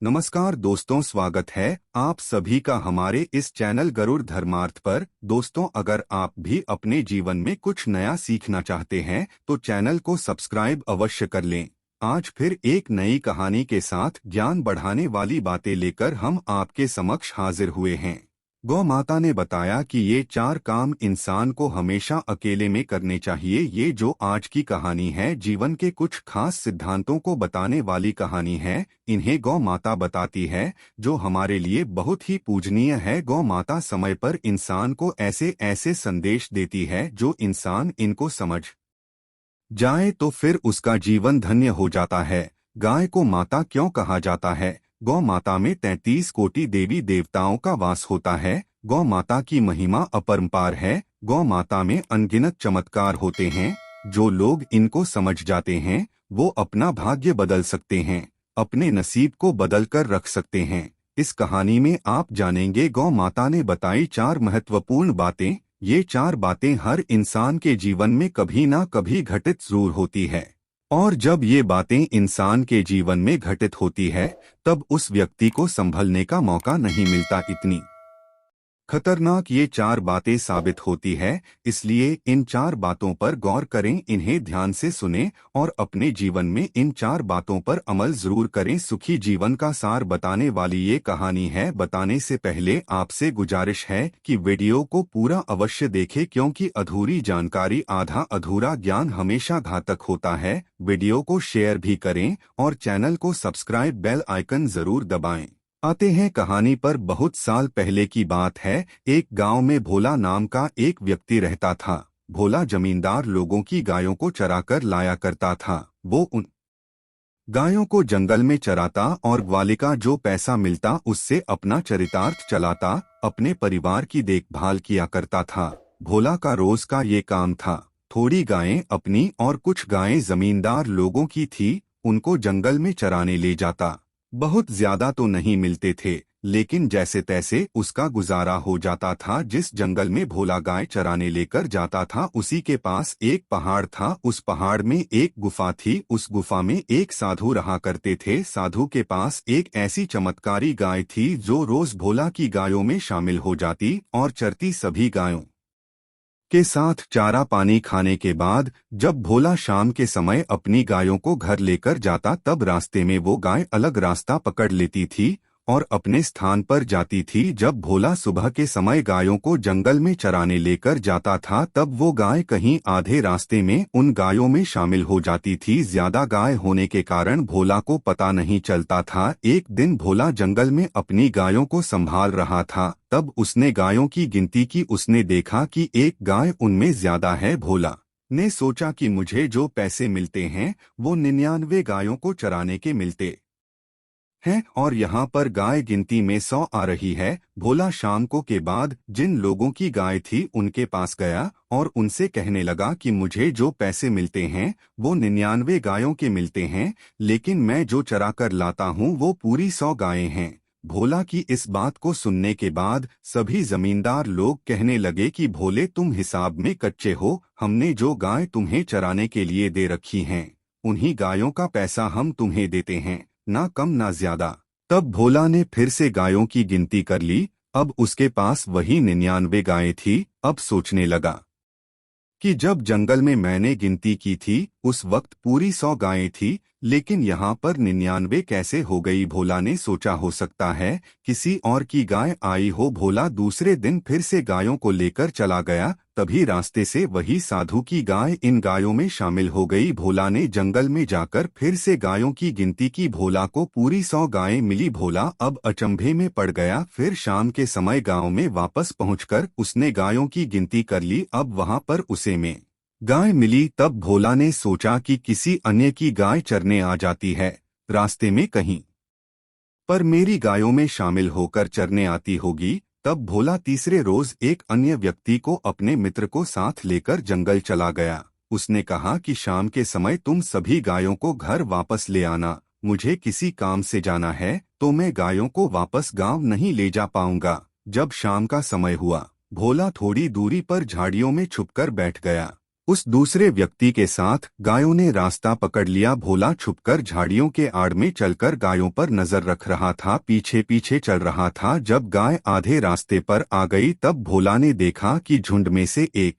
नमस्कार दोस्तों, स्वागत है आप सभी का हमारे इस चैनल गरुड़ धर्मार्थ पर। दोस्तों, अगर आप भी अपने जीवन में कुछ नया सीखना चाहते हैं तो चैनल को सब्सक्राइब अवश्य कर लें। आज फिर एक नई कहानी के साथ ज्ञान बढ़ाने वाली बातें लेकर हम आपके समक्ष हाजिर हुए हैं। गौ माता ने बताया कि ये 4 काम इंसान को हमेशा अकेले में करने चाहिए। ये जो आज की कहानी है, जीवन के कुछ खास सिद्धांतों को बताने वाली कहानी है। इन्हें गौ माता बताती है, जो हमारे लिए बहुत ही पूजनीय है। गौ माता समय पर इंसान को ऐसे ऐसे संदेश देती है, जो इंसान इनको समझ जाए तो फिर उसका जीवन धन्य हो जाता है। गाय को माता क्यों कहा जाता है? गौ माता में 33 कोटि देवी देवताओं का वास होता है। गौ माता की महिमा अपरंपार है। गौ माता में अनगिनत चमत्कार होते हैं। जो लोग इनको समझ जाते हैं वो अपना भाग्य बदल सकते हैं, अपने नसीब को बदल कर रख सकते हैं। इस कहानी में आप जानेंगे गौ माता ने बताई 4 महत्वपूर्ण बातें। ये 4 बातें हर इंसान के जीवन में कभी ना कभी घटित जरूर होती है, और जब ये बातें इंसान के जीवन में घटित होती है तब उस व्यक्ति को संभलने का मौका नहीं मिलता। इतनी खतरनाक ये 4 बातें साबित होती है। इसलिए इन 4 बातों पर गौर करें, इन्हें ध्यान से सुनें और अपने जीवन में इन 4 बातों पर अमल जरूर करें। सुखी जीवन का सार बताने वाली ये कहानी है। बताने से पहले आपसे गुजारिश है कि वीडियो को पूरा अवश्य देखें, क्योंकि अधूरी जानकारी आधा अधूरा ज्ञान हमेशा घातक होता है। वीडियो को शेयर भी करें और चैनल को सब्सक्राइब, बेल आइकन जरूर दबाएं। आते हैं कहानी पर। बहुत साल पहले की बात है। एक गांव में भोला नाम का एक व्यक्ति रहता था। भोला जमींदार लोगों की गायों को चराकर लाया करता था। वो उन गायों को जंगल में चराता और ग्वाले का जो पैसा मिलता उससे अपना चरितार्थ चलाता, अपने परिवार की देखभाल किया करता था। भोला का रोज का ये काम था। थोड़ी गायें अपनी और कुछ गायें जमींदार लोगों की थी, उनको जंगल में चराने ले जाता। बहुत ज्यादा तो नहीं मिलते थे, लेकिन जैसे तैसे उसका गुजारा हो जाता था। जिस जंगल में भोला गाय चराने लेकर जाता था उसी के पास एक पहाड़ था। उस पहाड़ में एक गुफा थी। उस गुफा में एक साधु रहा करते थे। साधु के पास एक ऐसी चमत्कारी गाय थी जो रोज भोला की गायों में शामिल हो जाती और चरती। सभी गायों के साथ चारा पानी खाने के बाद जब भोला शाम के समय अपनी गायों को घर लेकर जाता, तब रास्ते में वो गाय अलग रास्ता पकड़ लेती थी और अपने स्थान पर जाती थी। जब भोला सुबह के समय गायों को जंगल में चराने लेकर जाता था, तब वो गाय कहीं आधे रास्ते में उन गायों में शामिल हो जाती थी। ज्यादा गाय होने के कारण भोला को पता नहीं चलता था। एक दिन भोला जंगल में अपनी गायों को संभाल रहा था, तब उसने गायों की गिनती की। उसने देखा कि एक गाय उनमें ज्यादा है। भोला ने सोचा कि मुझे जो पैसे मिलते हैं वो 99 गायों को चराने के मिलते हैं, और यहाँ पर गाय गिनती में 100 आ रही है। भोला शाम को के बाद जिन लोगों की गाय थी उनके पास गया और उनसे कहने लगा कि मुझे जो पैसे मिलते हैं वो 99 गायों के मिलते हैं, लेकिन मैं जो चरा कर लाता हूँ वो पूरी 100 गायें हैं। भोला की इस बात को सुनने के बाद सभी जमींदार लोग कहने लगे कि भोले, तुम हिसाब में कच्चे हो। हमने जो गाय तुम्हें चराने के लिए दे रखी हैं उन्हीं गायों का पैसा हम तुम्हें देते हैं, ना कम ना ज्यादा। तब भोला ने फिर से गायों की गिनती कर ली। अब उसके पास वही 99 गायें थी। अब सोचने लगा कि जब जंगल में मैंने गिनती की थी उस वक्त पूरी 100 गायें थी, लेकिन यहाँ पर 99 कैसे हो गई? भोला ने सोचा हो सकता है किसी और की गाय आई हो। भोला दूसरे दिन फिर से गायों को लेकर चला गया। तभी रास्ते से वही साधु की गाय इन गायों में शामिल हो गई। भोला ने जंगल में जाकर फिर से गायों की गिनती की। भोला को पूरी 100 गायें मिली। भोला अब अचंभे में पड़ गया। फिर शाम के समय गांव में वापस पहुंचकर उसने गायों की गिनती कर ली। अब वहां पर उसे में गाय मिली। तब भोला ने सोचा कि किसी अन्य की गाय चरने आ जाती है, रास्ते में कहीं पर मेरी गायों में शामिल होकर चरने आती होगी। तब भोला तीसरे रोज एक अन्य व्यक्ति को अपने मित्र को साथ लेकर जंगल चला गया। उसने कहा कि शाम के समय तुम सभी गायों को घर वापस ले आना, मुझे किसी काम से जाना है तो मैं गायों को वापस गांव नहीं ले जा पाऊंगा। जब शाम का समय हुआ, भोला थोड़ी दूरी पर झाड़ियों में छुपकर बैठ गया। उस दूसरे व्यक्ति के साथ गायों ने रास्ता पकड़ लिया। भोला छुपकर झाड़ियों के आड़ में चलकर गायों पर नजर रख रहा था, पीछे पीछे चल रहा था। जब गाय आधे रास्ते पर आ गई तब भोला ने देखा कि झुंड में से एक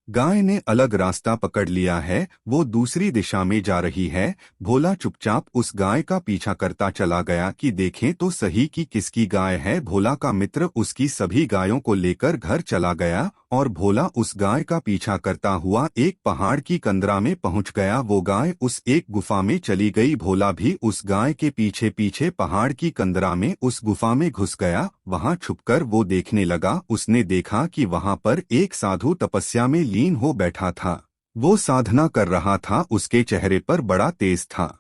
गाय ने अलग रास्ता पकड़ लिया है, वो दूसरी दिशा में जा रही है। भोला चुपचाप उस गाय का पीछा करता चला गया कि देखें तो सही कि किसकी गाय है। भोला का मित्र उसकी सभी गायों को लेकर घर चला गया और भोला उस गाय का पीछा करता हुआ एक पहाड़ की कंदरा में पहुंच गया। वो गाय उस एक गुफा में चली गई। भोला भी उस गाय के पीछे पीछे पहाड़ की कंदरा में उस गुफा में घुस गया। वहां छुपकर वो देखने लगा। उसने देखा कि वहां पर एक साधु तपस्या में लीन हो बैठा था। वो साधना कर रहा था, उसके चेहरे पर बड़ा तेज था।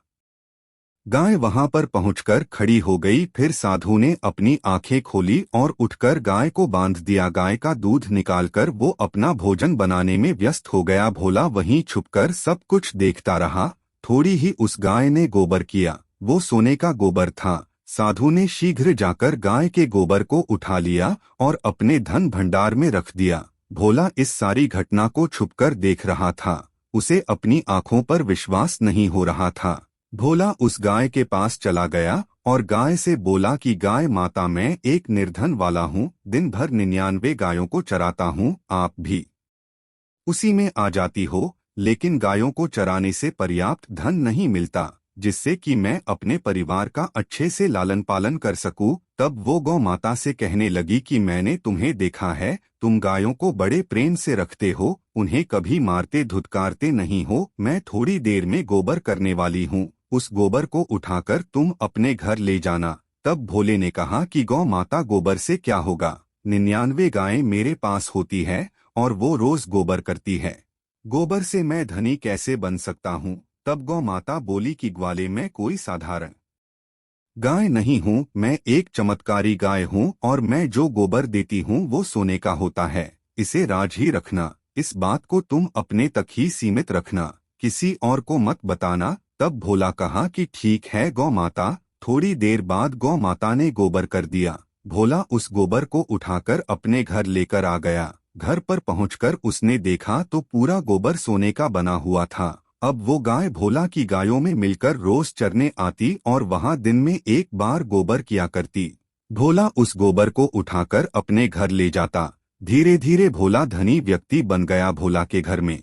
गाय वहां पर पहुंचकर खड़ी हो गई। फिर साधु ने अपनी आंखें खोली और उठकर गाय को बांध दिया। गाय का दूध निकालकर वो अपना भोजन बनाने में व्यस्त हो गया। भोला वहीं छुपकर सब कुछ देखता रहा। थोड़ी ही उस गाय ने गोबर किया। वो सोने का गोबर था। साधु ने शीघ्र जाकर गाय के गोबर को उठा लिया और अपने धन भंडार में रख दिया। भोला इस सारी घटना को छुपकर देख रहा था। उसे अपनी आंखों पर विश्वास नहीं हो रहा था। भोला उस गाय के पास चला गया और गाय से बोला कि गाय माता, मैं एक निर्धन वाला हूँ, दिन भर 99 गायों को चराता हूँ, आप भी उसी में आ जाती हो, लेकिन गायों को चराने से पर्याप्त धन नहीं मिलता जिससे कि मैं अपने परिवार का अच्छे से लालन पालन कर सकूं। तब वो गौ माता से कहने लगी कि मैंने तुम्हें देखा है, तुम गायों को बड़े प्रेम से रखते हो, उन्हें कभी मारते धुतकारते नहीं हो। मैं थोड़ी देर में गोबर करने वाली हूँ, उस गोबर को उठाकर तुम अपने घर ले जाना। तब भोले ने कहा कि गौ माता, गोबर से क्या होगा, 99 गायें मेरे पास होती है और वो रोज गोबर करती है, गोबर से मैं धनी कैसे बन सकता हूँ। तब गौ माता बोली कि ग्वाले, मैं कोई साधारण गाय नहीं हूँ, मैं एक चमत्कारी गाय हूँ और मैं जो गोबर देती हूँ वो सोने का होता है, इसे राज ही रखना। इस बात को तुम अपने तक ही सीमित रखना, किसी और को मत बताना। तब भोला कहा कि ठीक है गौ माता। थोड़ी देर बाद गौ माता ने गोबर कर दिया। भोला उस गोबर को उठाकर अपने घर लेकर आ गया। घर पर पहुंचकर उसने देखा तो पूरा गोबर सोने का बना हुआ था। अब वो गाय भोला की गायों में मिलकर रोज चरने आती और वहां दिन में एक बार गोबर किया करती। भोला उस गोबर को उठाकर अपने घर ले जाता। धीरे धीरे भोला धनी व्यक्ति बन गया। भोला के घर में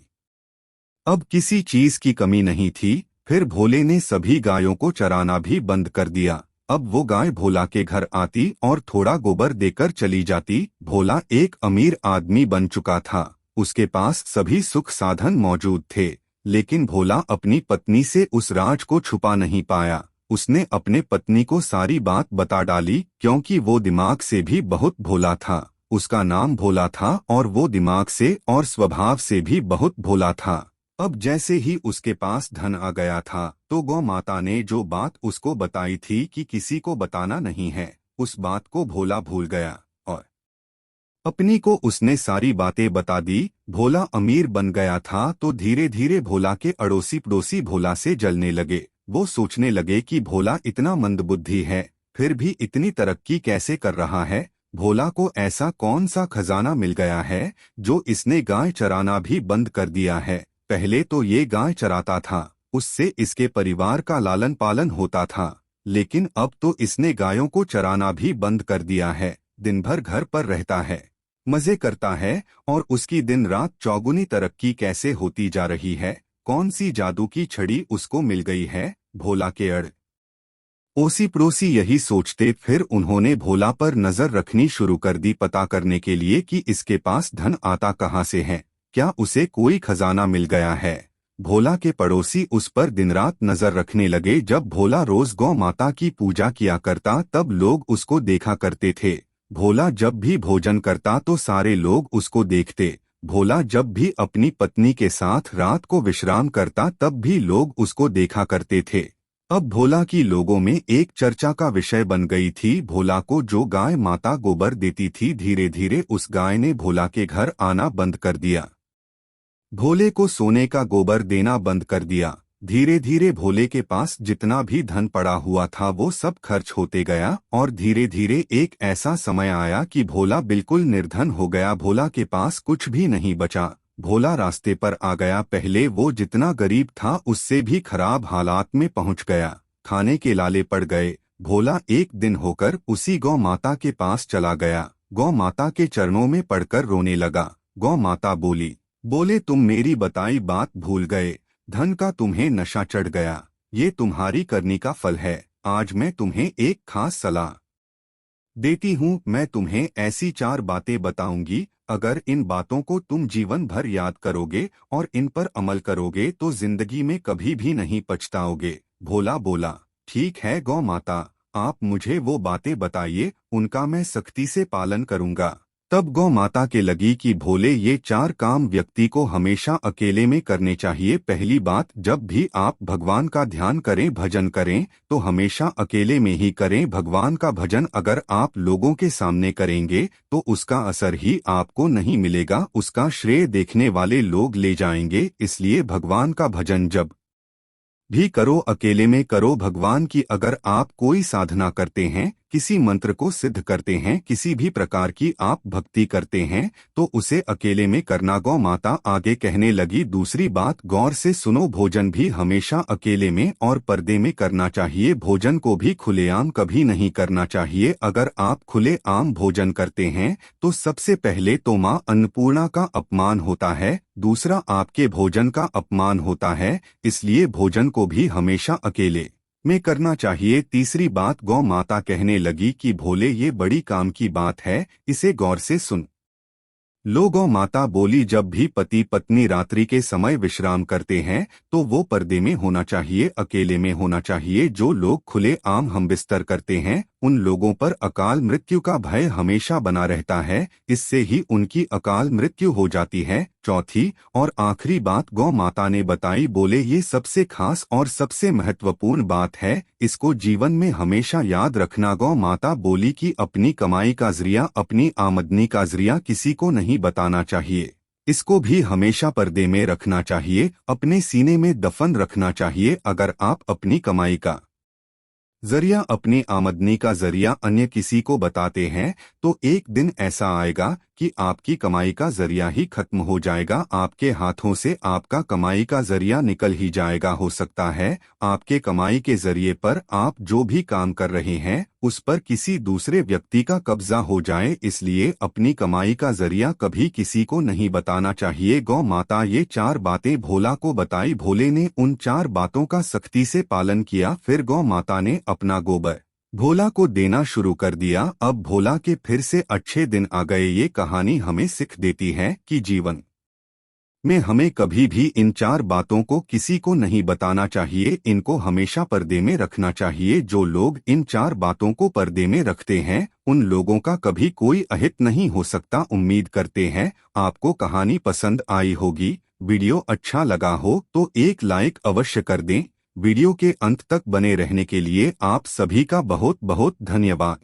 अब किसी चीज की कमी नहीं थी। फिर भोले ने सभी गायों को चराना भी बंद कर दिया। अब वो गाय भोला के घर आती और थोड़ा गोबर देकर चली जाती। भोला एक अमीर आदमी बन चुका था। उसके पास सभी सुख साधन मौजूद थे, लेकिन भोला अपनी पत्नी से उस राज को छुपा नहीं पाया। उसने अपने पत्नी को सारी बात बता डाली, क्योंकि वो दिमाग से भी बहुत भोला था। उसका नाम भोला था और वो दिमाग से और स्वभाव से भी बहुत भोला था। अब जैसे ही उसके पास धन आ गया था तो गौ माता ने जो बात उसको बताई थी कि किसी को बताना नहीं है, उस बात को भोला भूल गया और अपनी को उसने सारी बातें बता दी। भोला अमीर बन गया था तो धीरे धीरे भोला के अड़ोसी पड़ोसी भोला से जलने लगे। वो सोचने लगे कि भोला इतना मंदबुद्धि है, फिर भी इतनी तरक्की कैसे कर रहा है। भोला को ऐसा कौन सा खजाना मिल गया है जो इसने गाय चराना भी बंद कर दिया है। पहले तो ये गाय चराता था, उससे इसके परिवार का लालन पालन होता था, लेकिन अब तो इसने गायों को चराना भी बंद कर दिया है। दिन भर घर पर रहता है, मजे करता है और उसकी दिन रात चौगुनी तरक्की कैसे होती जा रही है। कौन सी जादू की छड़ी उसको मिल गई है। भोला के ओसी पड़ोसी यही सोचते। फिर उन्होंने भोला पर नजर रखनी शुरू कर दी, पता करने के लिए कि इसके पास धन आता कहाँ से है, क्या उसे कोई खजाना मिल गया है। भोला के पड़ोसी उस पर दिन रात नजर रखने लगे। जब भोला रोज गौ माता की पूजा किया करता तब लोग उसको देखा करते थे। भोला जब भी भोजन करता तो सारे लोग उसको देखते। भोला जब भी अपनी पत्नी के साथ रात को विश्राम करता तब भी लोग उसको देखा करते थे। अब भोला की लोगों में एक चर्चा का विषय बन गई थी। भोला को जो गाय माता गोबर देती थी, धीरे धीरे उस गाय ने भोला के घर आना बंद कर दिया। भोले को सोने का गोबर देना बंद कर दिया। धीरे धीरे भोले के पास जितना भी धन पड़ा हुआ था वो सब खर्च होते गया और धीरे धीरे एक ऐसा समय आया कि भोला बिल्कुल निर्धन हो गया। भोला के पास कुछ भी नहीं बचा। भोला रास्ते पर आ गया। पहले वो जितना गरीब था उससे भी खराब हालात में पहुंच गया। खाने के लाले पड़ गए। भोला एक दिन होकर उसी गौ माता के पास चला गया। गौ माता के चरणों में पड़कर रोने लगा। गौ माता बोले तुम मेरी बताई बात भूल गए। धन का तुम्हें नशा चढ़ गया। ये तुम्हारी करनी का फल है। आज मैं तुम्हें एक खास सलाह देती हूँ। मैं तुम्हें ऐसी 4 बातें बताऊंगी, अगर इन बातों को तुम जीवन भर याद करोगे और इन पर अमल करोगे तो जिंदगी में कभी भी नहीं पछताओगे। भोला बोला, ठीक है गौ माता, आप मुझे वो बातें बताइए, उनका मैं सख्ती से पालन करूंगा। तब गौ माता के लगी कि भोले, ये 4 काम व्यक्ति को हमेशा अकेले में करने चाहिए। पहली बात, जब भी आप भगवान का ध्यान करें, भजन करें, तो हमेशा अकेले में ही करें। भगवान का भजन अगर आप लोगों के सामने करेंगे तो उसका असर ही आपको नहीं मिलेगा, उसका श्रेय देखने वाले लोग ले जाएंगे। इसलिए भगवान का भजन जब भी करो अकेले में करो। भगवान की अगर आप कोई साधना करते हैं, किसी मंत्र को सिद्ध करते हैं, किसी भी प्रकार की आप भक्ति करते हैं, तो उसे अकेले में करना। गौ माता आगे कहने लगी, दूसरी बात गौर से सुनो, भोजन भी हमेशा अकेले में और पर्दे में करना चाहिए। भोजन को भी खुलेआम कभी नहीं करना चाहिए। अगर आप खुलेआम भोजन करते हैं तो सबसे पहले तो माँ अन्नपूर्णा का अपमान होता है, दूसरा आपके भोजन का अपमान होता है। इसलिए भोजन को भी हमेशा अकेले में करना चाहिए। तीसरी बात, गौ माता कहने लगी कि भोले, ये बड़ी काम की बात है, इसे गौर से सुन लो। गौ माता बोली, जब भी पति पत्नी रात्रि के समय विश्राम करते हैं तो वो पर्दे में होना चाहिए, अकेले में होना चाहिए। जो लोग खुले आम हम बिस्तर करते हैं उन लोगों पर अकाल मृत्यु का भय हमेशा बना रहता है, इससे ही उनकी अकाल मृत्यु हो जाती है। चौथी और आखिरी बात गौ माता ने बताई, बोले, ये सबसे खास और सबसे महत्वपूर्ण बात है, इसको जीवन में हमेशा याद रखना। गौ माता बोली कि अपनी कमाई का जरिया, अपनी आमदनी का जरिया किसी को नहीं बताना चाहिए, इसको भी हमेशा पर्दे में रखना चाहिए, अपने सीने में दफन रखना चाहिए। अगर आप अपनी कमाई का जरिया, अपनी आमदनी का जरिया अन्य किसी को बताते हैं तो एक दिन ऐसा आएगा कि आपकी कमाई का जरिया ही खत्म हो जाएगा, आपके हाथों से आपका कमाई का जरिया निकल ही जाएगा। हो सकता है आपके कमाई के जरिए पर आप जो भी काम कर रहे हैं उस पर किसी दूसरे व्यक्ति का कब्जा हो जाए, इसलिए अपनी कमाई का जरिया कभी किसी को नहीं बताना चाहिए। गौ माता ये 4 बातें भोला को बताई। भोले ने उन 4 बातों का सख्ती से पालन किया। फिर गौ माता ने अपना गोबर भोला को देना शुरू कर दिया। अब भोला के फिर से अच्छे दिन आ गए। ये कहानी हमें सिख देती है कि जीवन में हमें कभी भी इन 4 बातों को किसी को नहीं बताना चाहिए, इनको हमेशा पर्दे में रखना चाहिए। जो लोग इन 4 बातों को पर्दे में रखते हैं उन लोगों का कभी कोई अहित नहीं हो सकता। उम्मीद करते हैं आपको कहानी पसंद आई होगी। वीडियो अच्छा लगा हो तो एक लाइक अवश्य कर दें। वीडियो के अंत तक बने रहने के लिए आप सभी का बहुत बहुत धन्यवाद।